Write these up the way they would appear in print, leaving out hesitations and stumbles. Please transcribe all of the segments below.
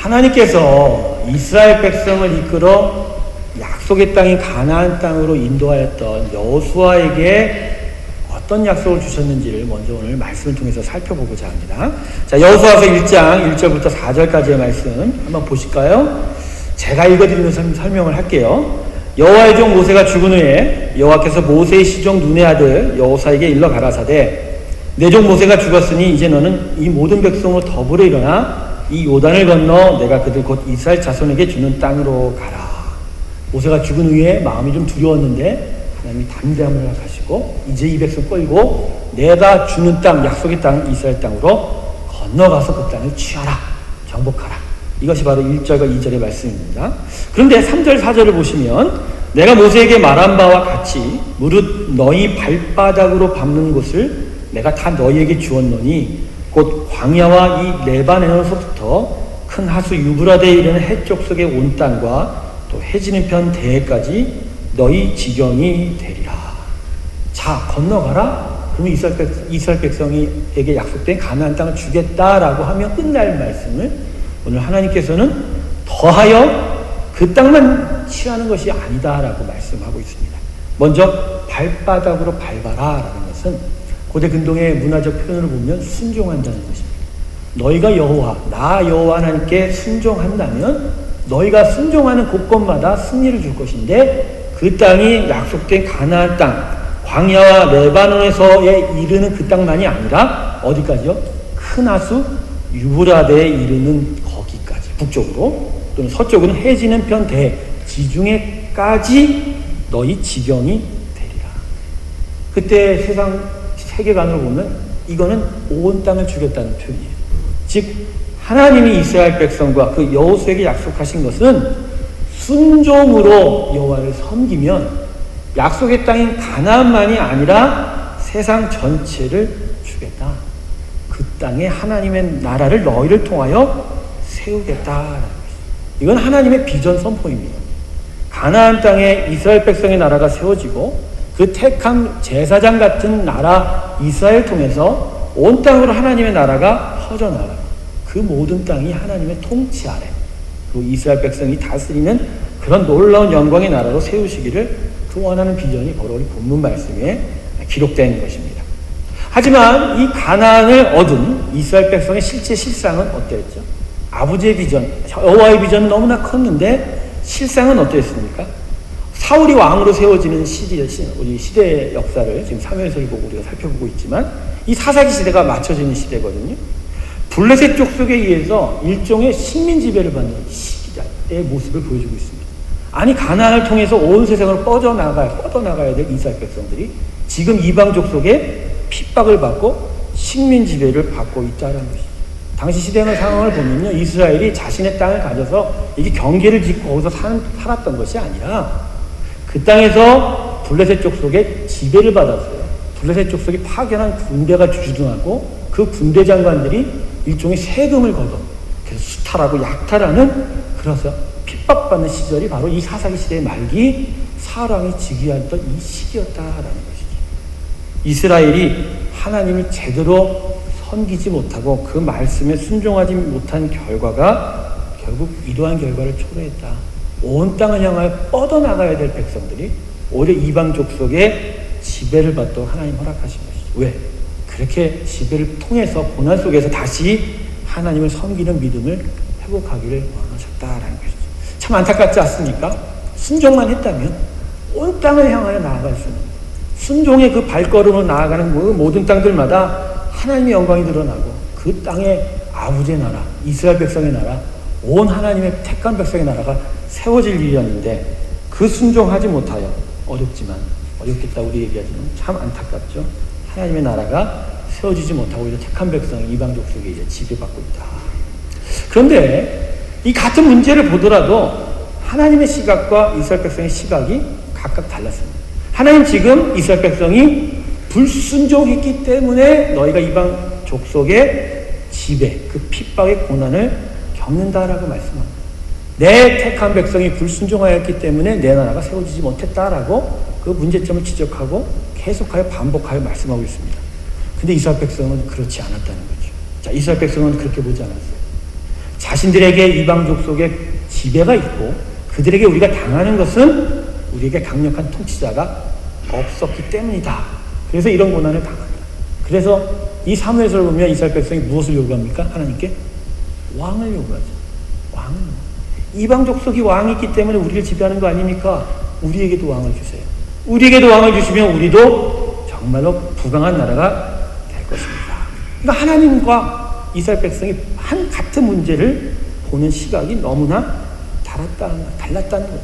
하나님께서 이스라엘 백성을 이끌어 약속의 땅인 가나안 땅으로 인도하였던 여호수아에게 어떤 약속을 주셨는지를 먼저 오늘 말씀을 통해서 살펴보고자 합니다. 자, 여호수아서 1장 1절부터 4절까지의 말씀 한번 보실까요? 제가 읽어드리면서 설명을 할게요. 여호와의 종 모세가 죽은 후에 여호와께서 모세의 시종 눈의 아들 여호수아에게 일러 가라사대 내 종 모세가 죽었으니 이제 너는 이 모든 백성으로 더불어 일어나 이 요단을 건너 내가 그들 곧 이스라엘 자손에게 주는 땅으로 가라. 모세가 죽은 후에 마음이 좀 두려웠는데 하나님이 담대함을 허락하시고 이제 이 백성 끌고 내가 주는 땅, 약속의 땅 이스라엘 땅으로 건너가서 그 땅을 취하라, 정복하라. 이것이 바로 1절과 2절의 말씀입니다. 그런데 3절, 4절을 보시면 내가 모세에게 말한 바와 같이 무릇 너희 발바닥으로 밟는 곳을 내가 다 너희에게 주었노니 곧 광야와 이 레바논에서부터 큰 하수 유브라데에 이르는 해쪽 속의 온 땅과 또 해지는 편 대해까지 너희 지경이 되리라. 자, 건너가라. 그러면 이스라엘 백성에게 약속된 가나안 땅을 주겠다라고 하면 끝날 말씀을 오늘 하나님께서는 더하여 그 땅만 취하는 것이 아니다라고 말씀하고 있습니다. 먼저 발바닥으로 밟아라라는 것은 고대 근동의 문화적 표현을 보면 순종한다는 것입니다. 너희가 여호와, 나 여호와 하나님께 순종한다면 너희가 순종하는 곳곳마다 승리를 줄 것인데 그 땅이 약속된 가나안 땅, 광야와 레바논에서에 이르는 그 땅만이 아니라 어디까지요? 큰 하수 유브라데에 이르는 거기까지 북쪽으로 또는 서쪽으로는 해지는 편 대 지중해까지 너희 지경이 되리라. 그때 세계관으로 보면 이거는 온 땅을 주겠다는 표현이에요. 즉 하나님이 이스라엘 백성과 그 여호수아에게 약속하신 것은 순종으로 여호와를 섬기면 약속의 땅인 가나안만이 아니라 세상 전체를 주겠다. 그 땅에 하나님의 나라를 너희를 통하여 세우겠다. 이건 하나님의 비전 선포입니다. 가나안 땅에 이스라엘 백성의 나라가 세워지고 그 택한 제사장 같은 나라 이스라엘 통해서 온 땅으로 하나님의 나라가 퍼져나가요. 그 모든 땅이 하나님의 통치 아래 그 이스라엘 백성이 다스리는 그런 놀라운 영광의 나라로 세우시기를 그 원하는 비전이 바로 우리 본문 말씀에 기록된 것입니다. 하지만 이 가나안을 얻은 이스라엘 백성의 실제 실상은 어땠죠? 아버지의 비전, 여호와의 비전은 너무나 컸는데 실상은 어땠습니까? 사울이 왕으로 세워지는 우리 시대의 역사를 지금 사무엘서를 보고 우리가 살펴보고 있지만 이 사사기 시대가 맞춰지는 시대거든요. 블레셋 족속에 의해서 일종의 식민 지배를 받는 시기의 모습을 보여주고 있습니다. 아니 가나안을 통해서 온 세상으로 뻗어나가야 될 이스라엘 백성들이 지금 이방 족속에 핍박을 받고 식민 지배를 받고 있다는 것이죠. 당시 시대의 상황을 보면요, 이스라엘이 자신의 땅을 가져서 이게 경계를 짓고 거기서 살았던 것이 아니라 그 땅에서 블레셋 족속의 지배를 받았어요. 블레셋 족속이 파견한 군대가 주둔하고 그 군대 장관들이 일종의 세금을 걷어 그래서 수탈하고 약탈하는 그래서 핍박받는 시절이 바로 이 사사기 시대의 말기 사울왕이 즉위하던 이 시기였다라는 것이죠. 이스라엘이 하나님을 제대로 섬기지 못하고 그 말씀에 순종하지 못한 결과가 결국 이러한 결과를 초래했다. 온 땅을 향하여 뻗어나가야 될 백성들이 오히려 이방 족속의 지배를 받도록 하나님 허락하신 것이죠. 왜? 그렇게 지배를 통해서 고난 속에서 다시 하나님을 섬기는 믿음을 회복하기를 원하셨다라는 것이죠. 참 안타깝지 않습니까? 순종만 했다면 온 땅을 향하여 나아갈 수 있는 순종의 그 발걸음으로 나아가는 그 모든 땅들마다 하나님의 영광이 드러나고 그 땅의 아버지의 나라, 이스라엘 백성의 나라, 온 하나님의 택한 백성의 나라가 세워질 일이었는데 그 순종하지 못하여 어렵겠다 우리 얘기하지만 참 안타깝죠. 하나님의 나라가 세워지지 못하고 오히려 택한 백성이 이방 족속에 이제 지배받고 있다. 그런데 이 같은 문제를 보더라도 하나님의 시각과 이스라엘 백성의 시각이 각각 달랐습니다. 하나님 지금 이스라엘 백성이 불순종했기 때문에 너희가 이방 족속의 지배, 그 핍박의 고난을 겪는다라고 말씀합니다. 내 택한 백성이 불순종하였기 때문에 내 나라가 세워지지 못했다라고 그 문제점을 지적하고 계속하여 반복하여 말씀하고 있습니다. 근데 이스라엘 백성은 그렇지 않았다는 거죠. 자, 이스라엘 백성은 그렇게 보지 않았어요. 자신들에게 이방 족속의 지배가 있고 그들에게 우리가 당하는 것은 우리에게 강력한 통치자가 없었기 때문이다. 그래서 이런 고난을 당합니다. 그래서 이 사무엘서를 보면 이스라엘 백성이 무엇을 요구합니까? 하나님께 왕을 요구하죠. 왕을. 이방 족속이 왕이 있기 때문에 우리를 지배하는 거 아닙니까? 우리에게도 왕을 주세요. 우리에게도 왕을 주시면 우리도 정말로 부강한 나라가 될 것입니다. 그러니까 하나님과 이스라엘 백성이 한 같은 문제를 보는 시각이 너무나 달랐다는 거죠.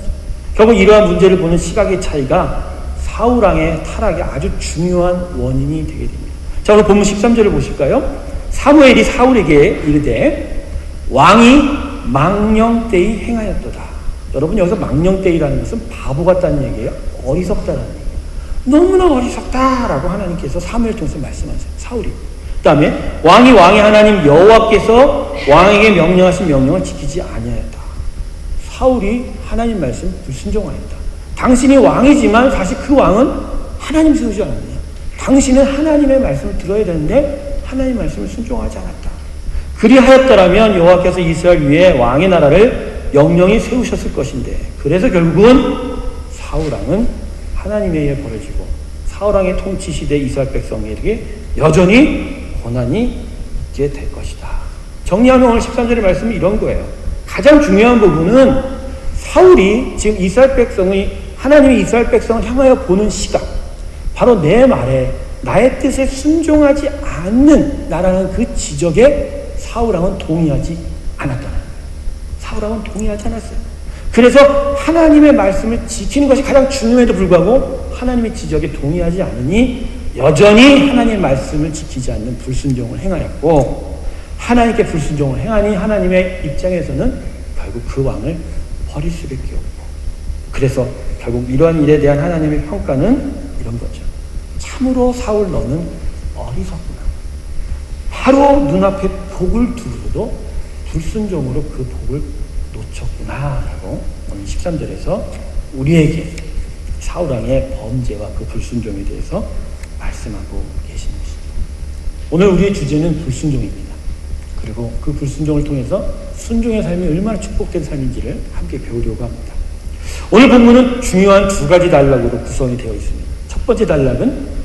결국 이러한 문제를 보는 시각의 차이가 사울왕의 타락의 아주 중요한 원인이 되게 됩니다. 자, 오늘 본문 13절을 보실까요? 사무엘이 사울에게 이르되 왕이 망령되이 행하였도다. 여러분, 여기서 망령되이라는 것은 바보 같다는 얘기예요. 어리석다라는 얘기예요. 너무나 어리석다라고 하나님께서 사무엘 통해서 말씀하세요. 사울이. 그 다음에 왕이 왕의 하나님 여호와께서 왕에게 명령하신 명령을 지키지 아니하였다. 사울이 하나님 말씀 불순종하였다. 당신이 왕이지만 사실 그 왕은 하나님 세우지 않았네요. 당신은 하나님의 말씀을 들어야 되는데 하나님 말씀을 순종하지 않았다. 그리하였더라면 여호와께서 이스라엘 위에 왕의 나라를 영영히 세우셨을 것인데, 그래서 결국은 사울왕은 하나님에 의해 벌어지고 사울왕의 통치 시대 이스라엘 백성에게 여전히 고난이 있게 될 것이다. 정리하면 오늘 13절의 말씀은 이런 거예요. 가장 중요한 부분은 사울이 지금 이스라엘 백성이 하나님이 이스라엘 백성을 향하여 보는 시각, 바로 내 말에 나의 뜻에 순종하지 않는 나라는 그 지적에 사울왕은 동의하지 않았다는 거예요. 사울왕은 동의하지 않았어요. 그래서 하나님의 말씀을 지키는 것이 가장 중요해도 불구하고 하나님의 지적에 동의하지 않으니 여전히 하나님의 말씀을 지키지 않는 불순종을 행하였고, 하나님께 불순종을 행하니 하나님의 입장에서는 결국 그 왕을 버릴 수밖에 없고, 그래서 결국 이러한 일에 대한 하나님의 평가는 이런 거죠. 참으로 사울 너는 어리석구나. 바로 눈앞에 복을 두고도 불순종으로 그 복을 놓쳤구나 라고 오늘 13절에서 우리에게 사울왕의 범죄와 그 불순종에 대해서 말씀하고 계신 것이죠. 오늘 우리의 주제는 불순종입니다. 그리고 그 불순종을 통해서 순종의 삶이 얼마나 축복된 삶인지를 함께 배우려고 합니다. 오늘 본문은 중요한 두 가지 단락으로 구성이 되어 있습니다. 첫 번째 단락은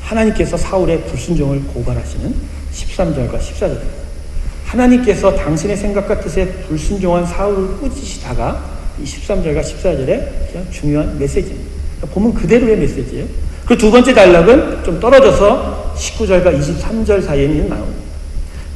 하나님께서 사울의 불순종을 고발하시는 13절과 14절입니다. 하나님께서 당신의 생각과 뜻에 불순종한 사울을 꾸짖으시다가 이 13절과 14절에 그냥 중요한 메시지입니다. 그러니까 보면 그대로의 메시지예요. 그 두 번째 단락은 좀 떨어져서 19절과 23절 사이에는 나옵니다.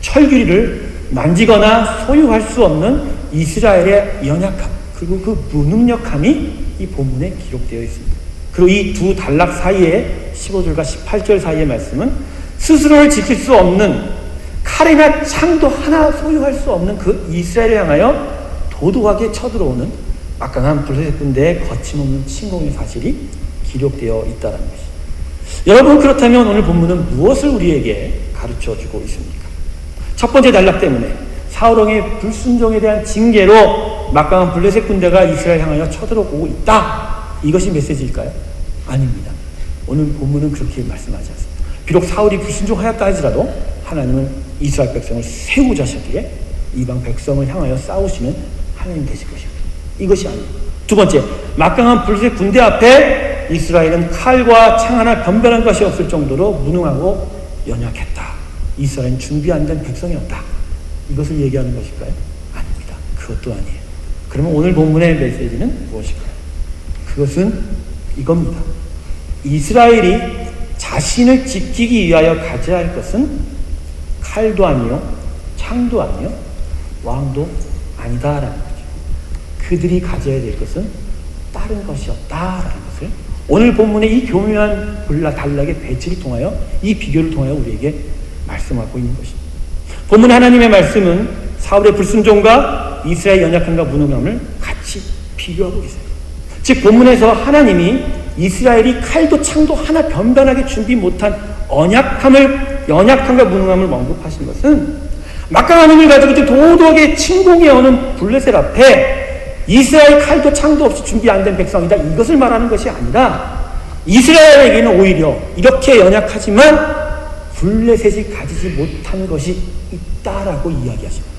철규리를 만지거나 소유할 수 없는 이스라엘의 연약함, 그리고 그 무능력함이 이 본문에 기록되어 있습니다. 그리고 이 두 단락 사이에 15절과 18절 사이의 말씀은 스스로를 지킬 수 없는 칼이나 창도 하나 소유할 수 없는 그 이스라엘을 향하여 도도하게 쳐들어오는 막강한 블레셋 군대의 거침없는 침공의 사실이 기록되어 있다는 것입니다. 여러분, 그렇다면 오늘 본문은 무엇을 우리에게 가르쳐주고 있습니까? 첫 번째 단락 때문에 사울왕의 불순종에 대한 징계로 막강한 블레셋 군대가 이스라엘 향하여 쳐들어오고 있다. 이것이 메시지일까요? 아닙니다. 오늘 본문은 그렇게 말씀하지 않습니다. 비록 사울이 불순종하였다 하지라도 하나님은 이스라엘 백성을 세우자 하셨기에 이방 백성을 향하여 싸우시는 하나님 되실 것입니다. 이것이 아닙니다. 두 번째, 막강한 블레셋 군대 앞에 이스라엘은 칼과 창 하나 변변한 것이 없을 정도로 무능하고 연약했다. 이스라엘은 준비 안 된 백성이었다. 이것을 얘기하는 것일까요? 아닙니다. 그것도 아니에요. 그러면 오늘 본문의 메시지는 무엇일까요? 그것은 이겁니다. 이스라엘이 자신을 지키기 위하여 가져야 할 것은 칼도 아니요, 창도 아니요, 왕도 아니다라는 거죠. 그들이 가져야 될 것은 다른 것이었다라는 것을 오늘 본문의 이 교묘한 단락의 배치를 통하여, 이 비교를 통하여 우리에게 말씀하고 있는 것입니다. 본문 하나님의 말씀은 사울의 불순종과 이스라엘 연약함과 무능함을 같이 비교하고 계세요. 즉 본문에서 하나님이 이스라엘이 칼도 창도 하나 변변하게 준비 못한 연약함과 무능함을 언급하신 것은 막강한 힘을 가지고 도도하게 침공해 오는 블레셋 앞에 이스라엘 칼도 창도 없이 준비 안 된 백성이다, 이것을 말하는 것이 아니라 이스라엘에게는 오히려 이렇게 연약하지만 블레셋이 가지지 못한 것이 있다라고 이야기하십니다.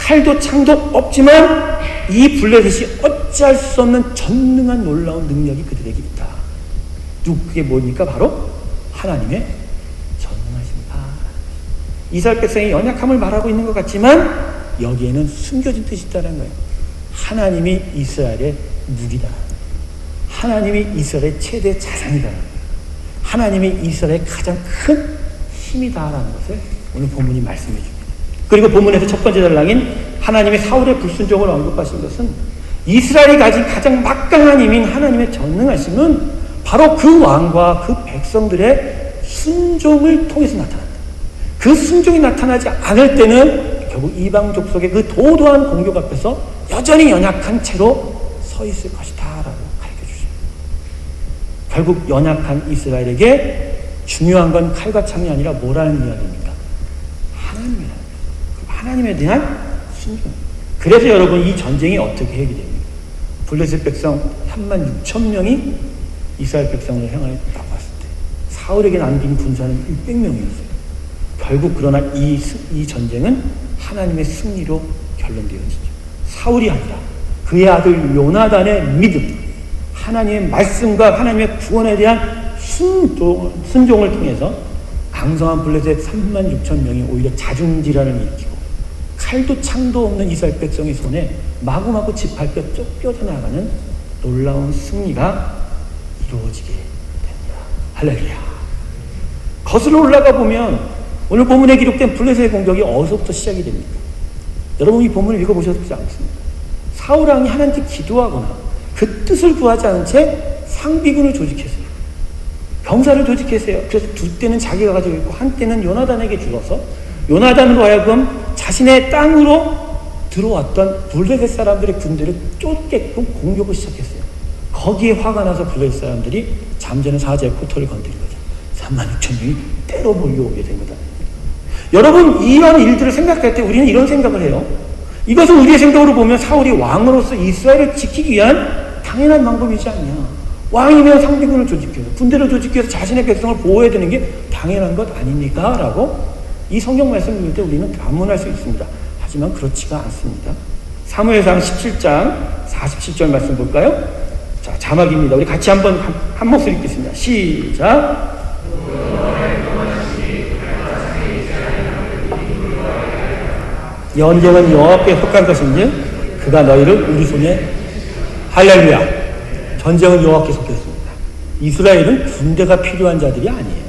칼도 창도 없지만 이 블레셋이 어찌할 수 없는 전능한 놀라운 능력이 그들에게 있다. 그게 뭡니까? 바로 하나님의 전능하십니다. 이스라엘 백성의 연약함을 말하고 있는 것 같지만 여기에는 숨겨진 뜻이 있다는 거예요. 하나님이 이스라엘의 무기다. 하나님이 이스라엘의 최대 자산이다. 하나님이 이스라엘의 가장 큰 힘이다라는 것을 오늘 본문이 말씀해 줍니다. 그리고 본문에서 첫 번째 단락인 하나님의 사울의 불순종을 언급하신 것은 이스라엘이 가진 가장 막강한 힘인 하나님의 전능하심은 바로 그 왕과 그 백성들의 순종을 통해서 나타난다. 그 순종이 나타나지 않을 때는 결국 이방 족속의 그 도도한 공격 앞에서 여전히 연약한 채로 서 있을 것이다 라고 가르쳐주죠. 결국 연약한 이스라엘에게 중요한 건 칼과 창이 아니라 뭐라는 이야기입니까? 하나님이라는 거예요. 하나님에 대한 순종. 그래서 여러분 이 전쟁이 어떻게 해결됩니까? 블레셋 백성 36,000명이 이스라엘 백성을 향하여 나왔을 때 사울에게 남긴 군사는 600명이었어요. 결국 그러나 이 전쟁은 하나님의 승리로 결론되어지죠. 사울이 아니라 그의 아들 요나단의 믿음, 하나님의 말씀과 하나님의 구원에 대한 순종을 통해서 강성한 블레셋 36,000명이 오히려 자중질환을 일으키고 칼도 창도 없는 이스라엘 백성의 손에 마구마구 짓밟혀 쫓겨져 나가는 놀라운 승리가 이루어지게 됩니다. 할렐루야. 거슬러 올라가 보면 오늘 본문에 기록된 블레셋의 공격이 어디서부터 시작이 됩니까? 여러분 이 본문을 읽어보셨지 않습니까? 사울왕이 하나님께 기도하거나 그 뜻을 구하지 않은 채 상비군을 조직했어요. 병사를 조직했어요. 그래서 두 때는 자기가 가지고 있고 한 때는 요나단에게 주어서 요나단으로 하여금 자신의 땅으로 들어왔던 블레셋 사람들의 군대를 쫓게끔 공격을 시작했어요. 거기에 화가 나서 블레셋 사람들이 잠재는 사자의 포토를 건드린 거죠. 36,000명이 때로 몰려오게 된 거다. 여러분 이런 일들을 생각할 때 우리는 이런 생각을 해요. 이것은 우리의 생각으로 보면 사울이 왕으로서 이스라엘을 지키기 위한 당연한 방법이지 않냐. 왕이면 상비군을 조직해서 군대를 조직해서 자신의 백성을 보호해야 되는 게 당연한 것 아닙니까? 라고 이 성경 말씀을 읽을 때 우리는 반문할 수 있습니다. 하지만 그렇지가 않습니다. 사무엘상 17장 47절 말씀 볼까요? 자, 자막입니다. 우리 같이 한번 한 목소리 읽겠습니다. 시작. 연쟁은 여호와께 속한 것인지 그가 너희를 우리 손에 할렐루야. 전쟁은 여호와께 속했습니다. 이스라엘은 군대가 필요한 자들이 아니에요.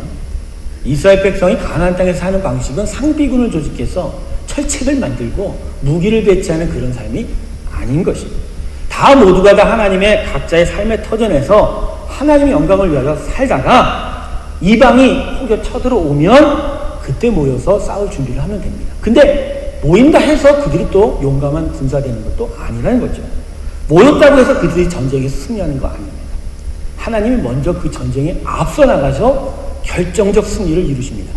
이스라엘 백성이 가나안 땅에 사는 방식은 상비군을 조직해서 철책을 만들고 무기를 배치하는 그런 삶이 아닌 것입니다. 다 모두가 다 하나님의 각자의 삶의 터전에서 하나님의 영광을 위하여 살다가 이방이 혹여 쳐들어오면 그때 모여서 싸울 준비를 하면 됩니다. 근데 모인다 해서 그들이 또 용감한 군사되는 것도 아니라는 거죠. 모였다고 해서 그들이 전쟁에서 승리하는 거 아닙니다. 하나님이 먼저 그 전쟁에 앞서 나가서 결정적 승리를 이루십니다.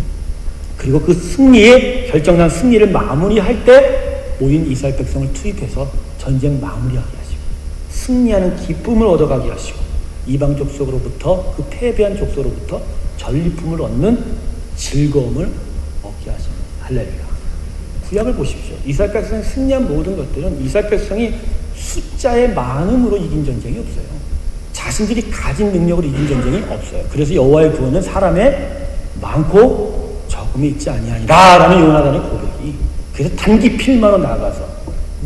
그리고 그 승리에 결정난 승리를 마무리할 때 모인 이스라엘 백성을 투입해서 전쟁 마무리하게 하시고 승리하는 기쁨을 얻어가게 하시고 이방 족속으로부터 그 패배한 족속으로부터 전리품을 얻는 즐거움을 얻게 하십니다. 할렐루야. 구약을 보십시오. 이스라엘 백성이 승리한 모든 것들은 이스라엘 백성이 숫자의 많음으로 이긴 전쟁이 없어요. 자신들이 가진 능력으로 이긴 전쟁이 없어요. 그래서 여호와의 구원은 사람의 많고 적음이 있지 아니하니라 라는 요나단의 고백이, 그래서 단기 필마로 나가서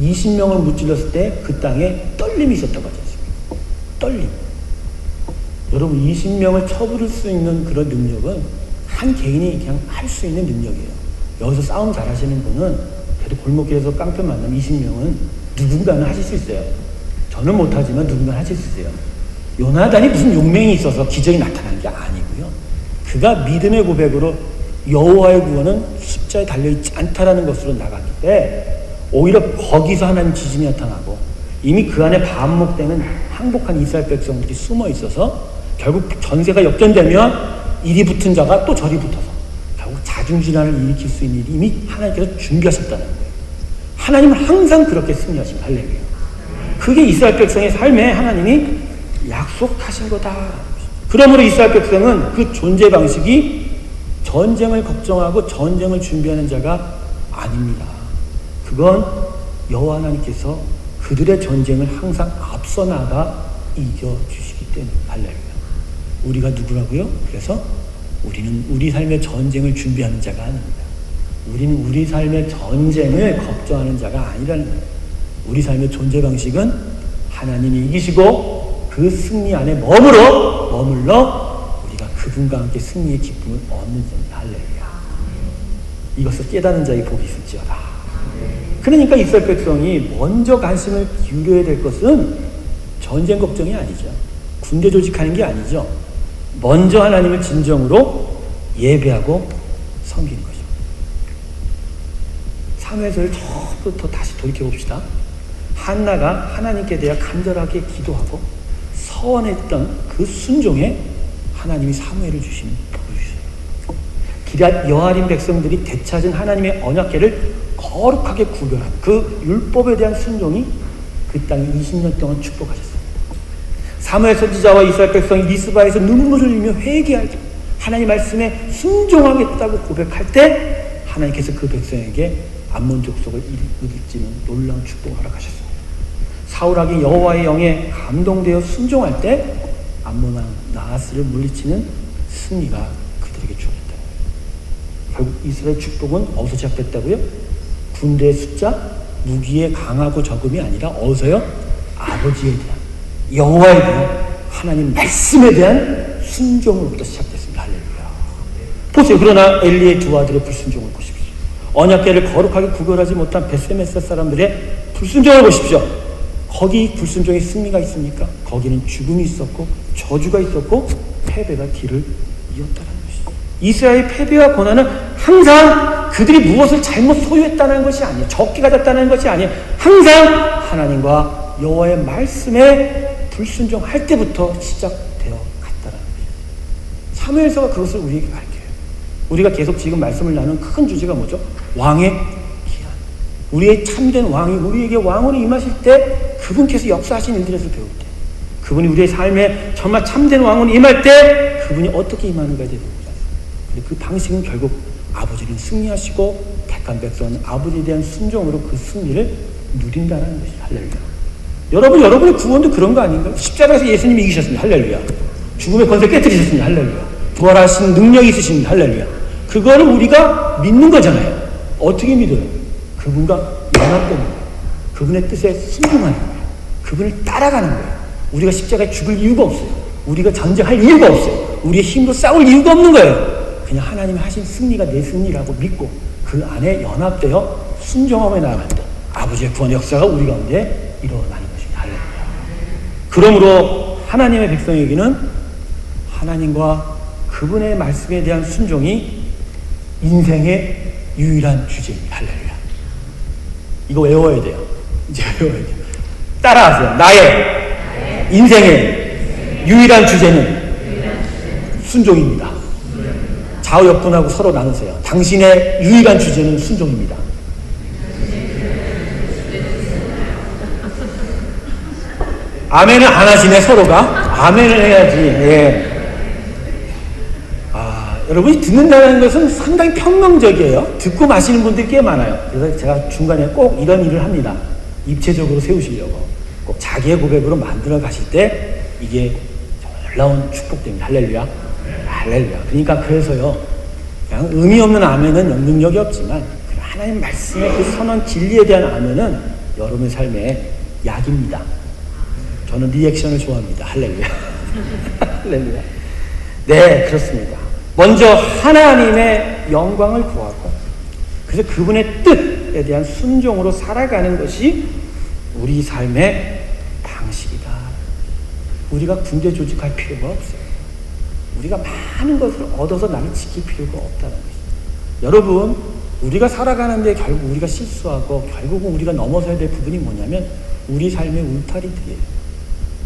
20명을 무찔렀을 때 그 땅에 떨림이 있었다고 하지 않습니까? 떨림. 여러분 20명을 쳐부를 수 있는 그런 능력은 한 개인이 그냥 할 수 있는 능력이에요. 여기서 싸움 잘하시는 분은 그래도 골목길에서 깡패 만나면 20명은 누군가는 하실 수 있어요. 저는 못하지만 누군가는 하실 수 있어요. 요나단이 무슨 용맹이 있어서 기적이 나타난 게 아니고요. 그가 믿음의 고백으로 여호와의 구원은 숫자에 달려있지 않다라는 것으로 나갔기 때문에 오히려 거기서 하나님 지진이 나타나고 이미 그 안에 반목되는 항복한 이스라엘 백성들이 숨어 있어서 결국 전세가 역전되면 이리 붙은 자가 또 저리 붙어서 결국 자중질환을 일으킬 수 있는 일이 이미 하나님께서 준비하셨다는 거예요. 하나님은 항상 그렇게 승리하십니다. 할렐루야. 그게 이스라엘 백성의 삶에 하나님이 약속하신 거다. 그러므로 이스라엘 백성은 그 존재 방식이 전쟁을 걱정하고 전쟁을 준비하는 자가 아닙니다. 그건 여호와 하나님께서 그들의 전쟁을 항상 앞서 나가 이겨주시기 때문에 할렐루야. 우리가 누구라고요? 그래서 우리는 우리 삶의 전쟁을 준비하는 자가 아닙니다. 우리는 우리 삶의 전쟁을 걱정하는 자가 아니라는 거예요. 우리 삶의 존재 방식은 하나님이 이기시고 그 승리 안에 머물러 우리가 그분과 함께 승리의 기쁨을 얻는 자입니다. 할렐루야. 이것을 깨닫는 자의 복이 있을지어다. 그러니까 이스라엘 백성이 먼저 관심을 기울여야 될 것은 전쟁 걱정이 아니죠. 군대 조직하는 게 아니죠. 먼저 하나님을 진정으로 예배하고 섬기는 거죠. 사무엘서를 처음부터 다시 돌이켜봅시다. 한나가 하나님께 대해 간절하게 기도하고 서원했던 그 순종에 하나님이 사무엘을 주시는 복을 주세요. 기럇 여아림 백성들이 되찾은 하나님의 언약궤를 거룩하게 구별한 그 율법에 대한 순종이 그 땅에 20년 동안 축복하셨습니다. 사무엘 선지자와 이스라엘 백성이 미스바에서 눈물을 흘리며 회개할 때 하나님 말씀에 순종하겠다고 고백할 때 하나님께서 그 백성에게 암몬 족속을 이끌지는 놀라운 축복을 허락하셨습니다. 사울에게 여호와의 영에 감동되어 순종할 때 암몬 왕 나하스를 물리치는 승리가 그들에게 주어졌다. 결국 이스라엘 축복은 어디서 시작됐다고요? 군대의 숫자, 무기의 강하고 적음이 아니라 어디서요? 아버지에 대한, 여호와에 대한, 하나님 말씀에 대한 순종으로부터 시작됐습니다. 할렐루야. 보세요. 그러나 엘리의 두 아들의 불순종을 보십시오. 언약궤를 거룩하게 구별하지 못한 베스메스 사람들의 불순종을 보십시오. 거기 불순종의 승리가 있습니까? 거기는 죽음이 있었고 저주가 있었고 패배가 길을 이었다는 것이죠. 이스라엘의 패배와 고난은 항상 그들이 무엇을 잘못 소유했다는 것이 아니에요. 적게 가졌다는 것이 아니에요. 항상 하나님과 여호와의 말씀에 불순종할 때부터 시작되어 갔다는 거예요. 사무엘서가 그것을 우리에게 가르쳐요. 우리가 계속 지금 말씀을 나눈 큰 주제가 뭐죠? 왕의 기한. 우리의 참된 왕이 우리에게 왕으로 임하실 때 그분께서 역사하신 일들에서 배울 때, 그분이 우리의 삶에 정말 참된 왕으로 임할 때 그분이 어떻게 임하는가에 대해서 근데 그 방식은 결국 아버지는 승리하시고 택한 백성은 아버지에 대한 순종으로 그 승리를 누린다는 것이 할렐루야. 여러분의 구원도 그런 거 아닌가요? 십자가에서 예수님이 이기셨습니다. 할렐루야. 죽음의 권세 깨뜨리셨습니다. 할렐루야. 부활하신 능력이 있으십니다. 할렐루야. 그거를 우리가 믿는 거잖아요. 어떻게 믿어요? 그분과 연합되는 거예요. 그분의 뜻에 순종하는 거예요. 그분을 따라가는 거예요. 우리가 십자가에 죽을 이유가 없어요. 우리가 전쟁할 이유가 없어요. 우리의 힘으로 싸울 이유가 없는 거예요. 그냥 하나님이 하신 승리가 내 승리라고 믿고 그 안에 연합되어 순종하며 나아갈 때 아버지의 구원의 역사가 우리 가운데 일어나는 것입니다. 할렐루야. 그러므로 하나님의 백성에게는 하나님과 그분의 말씀에 대한 순종이 인생의 유일한 주제입니다. 할렐루야. 이거 외워야 돼요. 이제 외워야 돼요. 따라하세요. 나의 인생의 유일한 주제는 순종입니다. 좌우역분하고 서로 나누세요. 당신의 유일한 주제는 순종입니다. 아멘을 안 하시네, 서로가. 아멘을 해야지. 예. 여러분이 듣는다는 것은 상당히 평명적이에요. 듣고 마시는 분들이 꽤 많아요. 그래서 제가 중간에 꼭 이런 일을 합니다. 입체적으로 세우시려고. 꼭 자기의 고백으로 만들어 가실 때 이게 놀라운 축복됩니다. 할렐루야. 할렐루야. 그러니까 그래서요. 그냥 의미 없는 아멘은 능력이 없지만 하나님 말씀의 그 선한 진리에 대한 아멘은 여러분의 삶에 약입니다. 저는 리액션을 좋아합니다. 할렐루야. 할렐루야. 네, 그렇습니다. 먼저 하나님의 영광을 구하고 그래서 그분의 뜻에 대한 순종으로 살아가는 것이 우리 삶의 방식이다. 우리가 군대 조직할 필요가 없어요. 우리가 많은 것을 얻어서 나를 지킬 필요가 없다는 것입니다. 여러분, 우리가 살아가는데 결국 우리가 실수하고 결국은 우리가 넘어서야 될 부분이 뭐냐면 우리 삶의 울타리들이에요.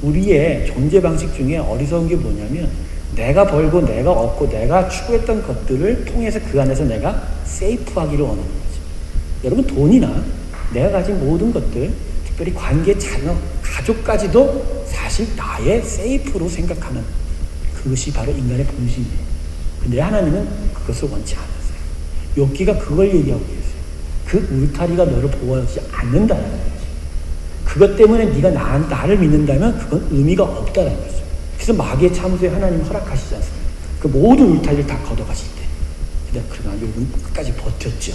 우리의 존재 방식 중에 어리석은 게 뭐냐면 내가 벌고 내가 얻고 내가 추구했던 것들을 통해서 그 안에서 내가 세이프하기를 원하는 거죠. 여러분, 돈이나 내가 가진 모든 것들, 특별히 관계, 자녀, 가족까지도 사실 나의 세이프로 생각하는 그것이 바로 인간의 본심이에요. 근데 하나님은 그것을 원치 않았어요. 욥기가 그걸 얘기하고 계세요. 그 울타리가 너를 보호하지 않는다는 거지. 그것 때문에 네가 나를 믿는다면 그건 의미가 없다는 거죠. 그래서 마귀의 참소에 하나님 허락하시지 않습니까? 그 모든 울타리를 다 걷어가실 때. 그러나 욥은 끝까지 버텼죠.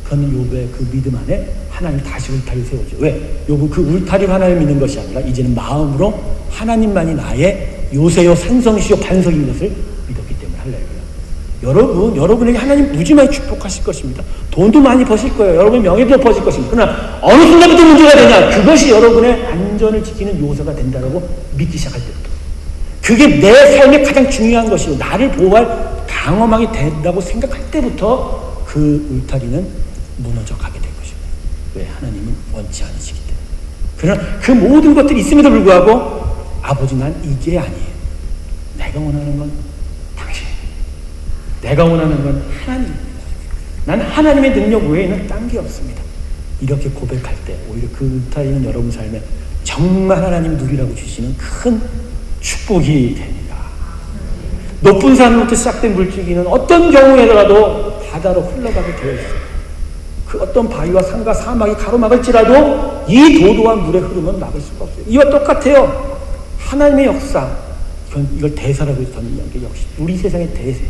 그러면 욥의 그 믿음 안에 하나님 다시 울타리를 세우죠. 왜? 욥은 그 울타리로 하나님을 믿는 것이 아니라 이제는 마음으로 하나님만이 나의 요새요 산성시요 반석인 것을 믿었기 때문에 할렐루야. 여러분에게 하나님 무지만히 축복하실 것입니다. 돈도 많이 버실 거예요. 여러분의 명예도 버실 것입니다. 그러나 어느 순간부터 문제가 되냐? 그것이 여러분의 안전을 지키는 요새가 된다고 믿기 시작할 때부터. 그게 내 삶에 가장 중요한 것이고 나를 보호할 방어막이 된다고 생각할 때부터 그 울타리는 무너져 가게 될 것입니다. 왜? 하나님은 원치 않으시기 때문에. 그러나 그 모든 것들이 있음에도 불구하고 아버지 난 이게 아니에요. 내가 원하는 건 당신입니다. 내가 원하는 건 하나님입니다. 난 하나님의 능력 외에는 딴 게 없습니다. 이렇게 고백할 때 오히려 그 울타리는 여러분 삶에 정말 하나님이 누리라고 주시는 큰 축복이 됩니다. 높은 산으로부터 시작된 물줄기는 어떤 경우에라도 바다로 흘러가게 되어 있어요. 그 어떤 바위와 산과 사막이 가로막을지라도 이 도도한 물의 흐름은 막을 수가 없어요. 이와 똑같아요. 하나님의 역사, 이걸 대사라고 전하는 게 역시 우리 세상의 대세.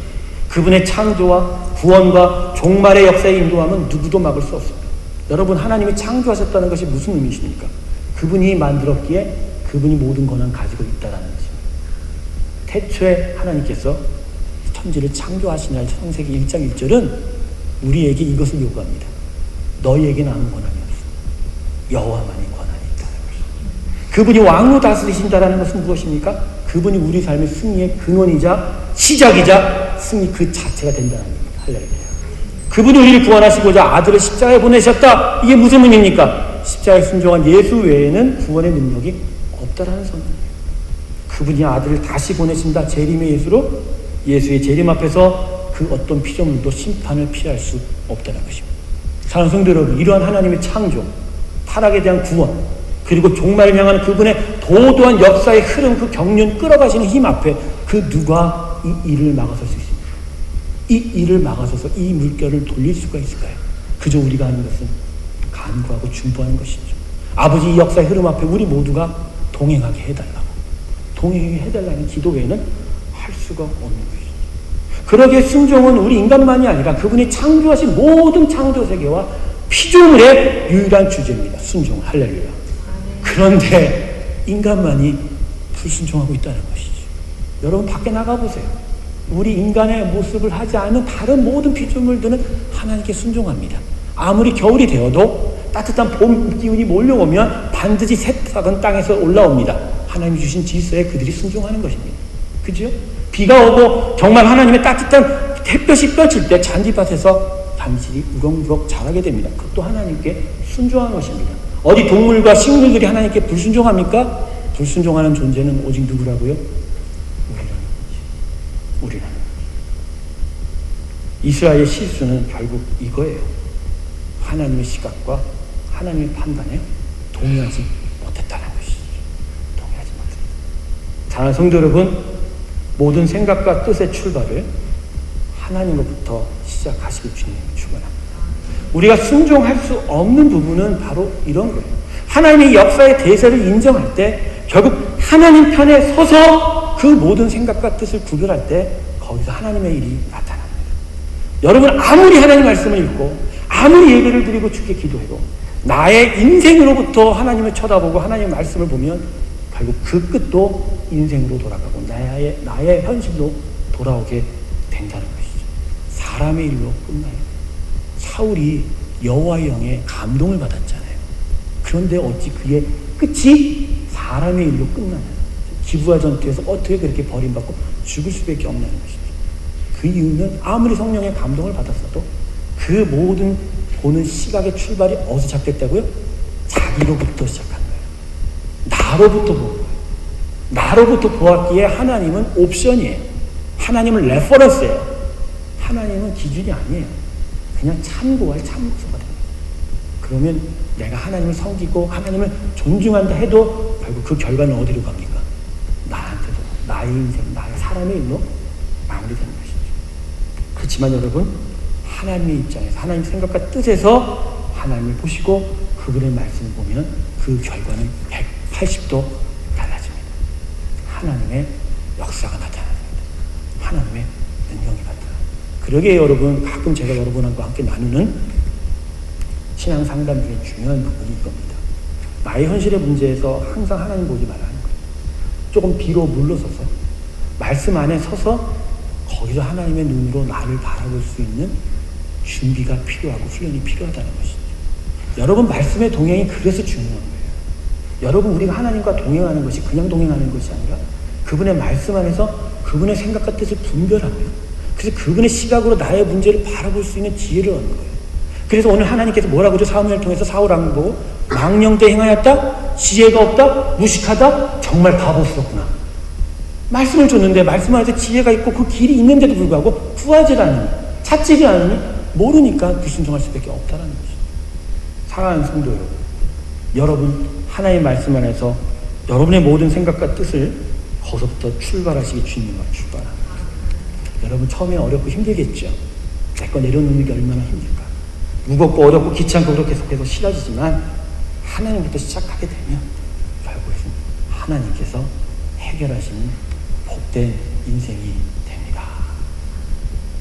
그분의 창조와 구원과 종말의 역사의 인도함은 누구도 막을 수 없습니다. 여러분, 하나님이 창조하셨다는 것이 무슨 의미십니까? 그분이 만들었기에 그분이 모든 권한 가지고 있다는 것입니다. 태초에 하나님께서 천지를 창조하시냐 창세기 1장 1절은 우리에게 이것을 요구합니다. 너희에게는 아무 권한이 없어. 여호와만이 권한이 있다는 것입니다. 그분이 왕으로 다스리신다는 것은 무엇입니까? 그분이 우리 삶의 승리의 근원이자 시작이자 승리 그 자체가 된다는 겁니다. 할렐루야. 그분이 우리를 구원하시고자 아들을 십자가에 보내셨다. 이게 무슨 의미입니까? 십자가에 순종한 예수 외에는 구원의 능력이 없다라는 선언입니다. 그분이 아들을 다시 보내신다. 재림의 예수로 예수의 재림 앞에서 그 어떤 피조물도 심판을 피할 수 없다는 것입니다. 사랑하는 성도 여러분, 이러한 하나님의 창조, 타락에 대한 구원, 그리고 종말을 향한 그분의 도도한 역사의 흐름, 그 경륜 끌어가시는 힘 앞에 그 누가 이 일을 막아설 수 있습니까? 이 일을 막아서서 이 물결을 돌릴 수가 있을까요? 그저 우리가 하는 것은 간구하고 중보하는 것이죠. 아버지 이 역사의 흐름 앞에 우리 모두가 동행하게 해달라고, 동행하게 해달라는 기도 외에는 할 수가 없는 것이죠. 그러기에 순종은 우리 인간만이 아니라 그분이 창조하신 모든 창조 세계와 피조물의 유일한 주제입니다. 순종, 할렐루야. 그런데 인간만이 불순종하고 있다는 것이죠. 여러분 밖에 나가보세요. 우리 인간의 모습을 하지 않은 다른 모든 피조물들은 하나님께 순종합니다. 아무리 겨울이 되어도 따뜻한 봄 기운이 몰려오면 반드시 새싹은 땅에서 올라옵니다. 하나님이 주신 질서에 그들이 순종하는 것입니다. 그죠? 비가 오고 정말 하나님의 따뜻한 햇볕이 뻗칠 때 잔디밭에서 잠시 우렁우렁 자라게 됩니다. 그것도 하나님께 순종하는 것입니다. 어디 동물과 식물들이 하나님께 불순종합니까? 불순종하는 존재는 오직 누구라고요? 우리라는 거지. 이스라엘의 실수는 결국 이거예요. 하나님의 시각과 하나님의 판단에 동의하지 못했다는 것이죠. 동의하지 못했다. 사랑하는 성도 여러분, 모든 생각과 뜻의 출발을 하나님으로부터 시작하시고 주님이 축원합니다. 우리가 순종할 수 없는 부분은 바로 이런 거예요. 하나님의 역사의 대세를 인정할 때 결국 하나님 편에 서서 그 모든 생각과 뜻을 구별할 때 거기서 하나님의 일이 나타납니다. 여러분 아무리 하나님 말씀을 읽고 아무리 예배를 드리고 주께 기도해도 나의 인생으로부터 하나님을 쳐다보고 하나님의 말씀을 보면 결국 그 끝도 인생으로 돌아가고 나의 현실로 돌아오게 된다는 것이죠. 사람의 일로 끝나요. 사울이 여호와의 영에 감동을 받았잖아요. 그런데 어찌 그의 끝이 사람의 일로 끝나냐. 기브아 전투에서 어떻게 그렇게 버림받고 죽을 수밖에 없냐는 것이죠. 그 이유는 아무리 성령의 감동을 받았어도 그 모든 보는 시각의 출발이 어디서 시작됐다고요? 자기로부터 시작한 거예요. 나로부터 본 거예요. 나로부터 보았기에 하나님은 옵션이에요. 하나님은 레퍼런스예요. 하나님은 기준이 아니에요. 그냥 참고할 참고서가 됩니다. 그러면 내가 하나님을 섬기고 하나님을 존중한다 해도 결국 그 결과는 어디로 갑니까? 나한테도, 나의 인생, 나의 사람의 일로 마무리되는 것이죠. 그렇지만 여러분, 하나님의 입장에서 하나님 생각과 뜻에서 하나님을 보시고 그분의 말씀을 보면 그 결과는 180도 달라집니다. 하나님의 역사가 나타납니다. 하나님의 능력이 나타납니다. 그러기에 여러분, 가끔 제가 여러분과 함께 나누는 신앙 상담 중에 중요한 부분이 이겁니다. 나의 현실의 문제에서 항상 하나님 보지 말라는 거예요. 조금 뒤로 물러서서 말씀 안에 서서 거기서 하나님의 눈으로 나를 바라볼 수 있는 준비가 필요하고 훈련이 필요하다는 것이죠. 여러분, 말씀의 동행이 그래서 중요한 거예요. 여러분, 우리가 하나님과 동행하는 것이 그냥 동행하는 것이 아니라 그분의 말씀 안에서 그분의 생각과 뜻을 분별하며 그래서 그분의 시각으로 나의 문제를 바라볼 수 있는 지혜를 얻는 거예요. 그래서 오늘 하나님께서 뭐라고 하죠? 사무엘을 통해서 사울 왕을 보고 망령되 행하였다? 지혜가 없다? 무식하다? 정말 바보스럽구나. 말씀을 줬는데 말씀 안에서 지혜가 있고 그 길이 있는데도 불구하고 구하지 않으니, 찾지 않으니 모르니까 불순종할 수밖에 없다는 것이죠. 사랑하는 성도 여러분, 여러분 하나님의 말씀 안에서 여러분의 모든 생각과 뜻을 거기서부터 출발하시기 주님과 출발합니다. 여러분 처음에 어렵고 힘들겠죠. 내 거 내려놓는 게 얼마나 힘들까. 무겁고 어렵고 귀찮고 그렇게 계속해서 싫어지지만 하나님부터 시작하게 되면 결국에는 하나님께서 해결하시는 복된 인생이 됩니다.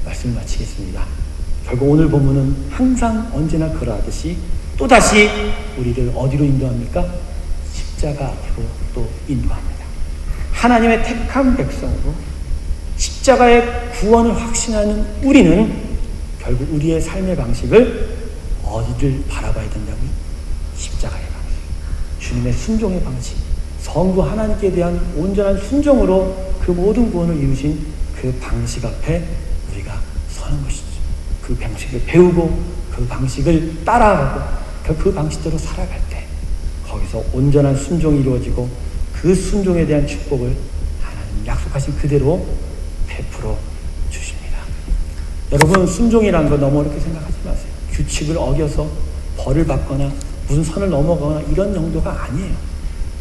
말씀을 마치겠습니다. 결국 오늘 본문은 항상 언제나 그러하듯이 또다시 우리를 어디로 인도합니까? 십자가 앞으로 또 인도합니다. 하나님의 택한 백성으로 십자가의 구원을 확신하는 우리는 결국 우리의 삶의 방식을 어디를 바라봐야 된다고요? 십자가의 방식, 주님의 순종의 방식, 성부 하나님께 대한 온전한 순종으로 그 모든 구원을 이루신 그 방식 앞에 우리가 서는 것이죠. 그 방식을 배우고 그 방식을 따라가고 그 방식대로 살아갈 때 거기서 온전한 순종이 이루어지고 그 순종에 대한 축복을 하나님 약속하신 그대로 베풀어 주십니다. 여러분, 순종이라는 거 너무 어렵게 생각하지 마세요. 규칙을 어겨서 벌을 받거나 무슨 선을 넘어가거나 이런 정도가 아니에요.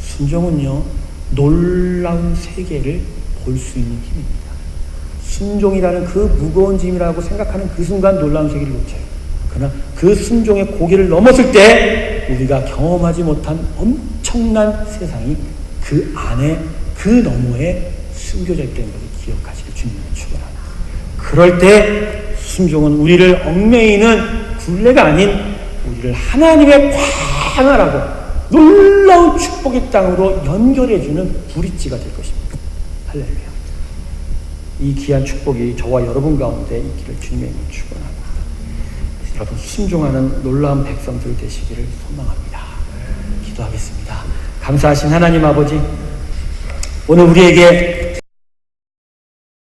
순종은요, 놀라운 세계를 볼 수 있는 힘입니다. 순종이라는 그 무거운 짐이라고 생각하는 그 순간 놀라운 세계를 놓쳐요. 그러나 그 순종의 고개를 넘었을 때 우리가 경험하지 못한 엄청난 세상이 그 안에 그 너머에 숨겨져 있다는 것을 기억하시길 주님을 축원합니다. 그럴 때 순종은 우리를 얽매이는 굴레가 아닌 우리를 하나님의 광활하고 놀라운 축복의 땅으로 연결해주는 브릿지가 될 것입니다. 할렐루야. 이 귀한 축복이 저와 여러분 가운데 있기를 주님의 이름으로 축원합니다. 여러분, 순종하는 놀라운 백성들 되시기를 소망합니다. 기도하겠습니다. 감사하신 하나님 아버지, 오늘 우리에게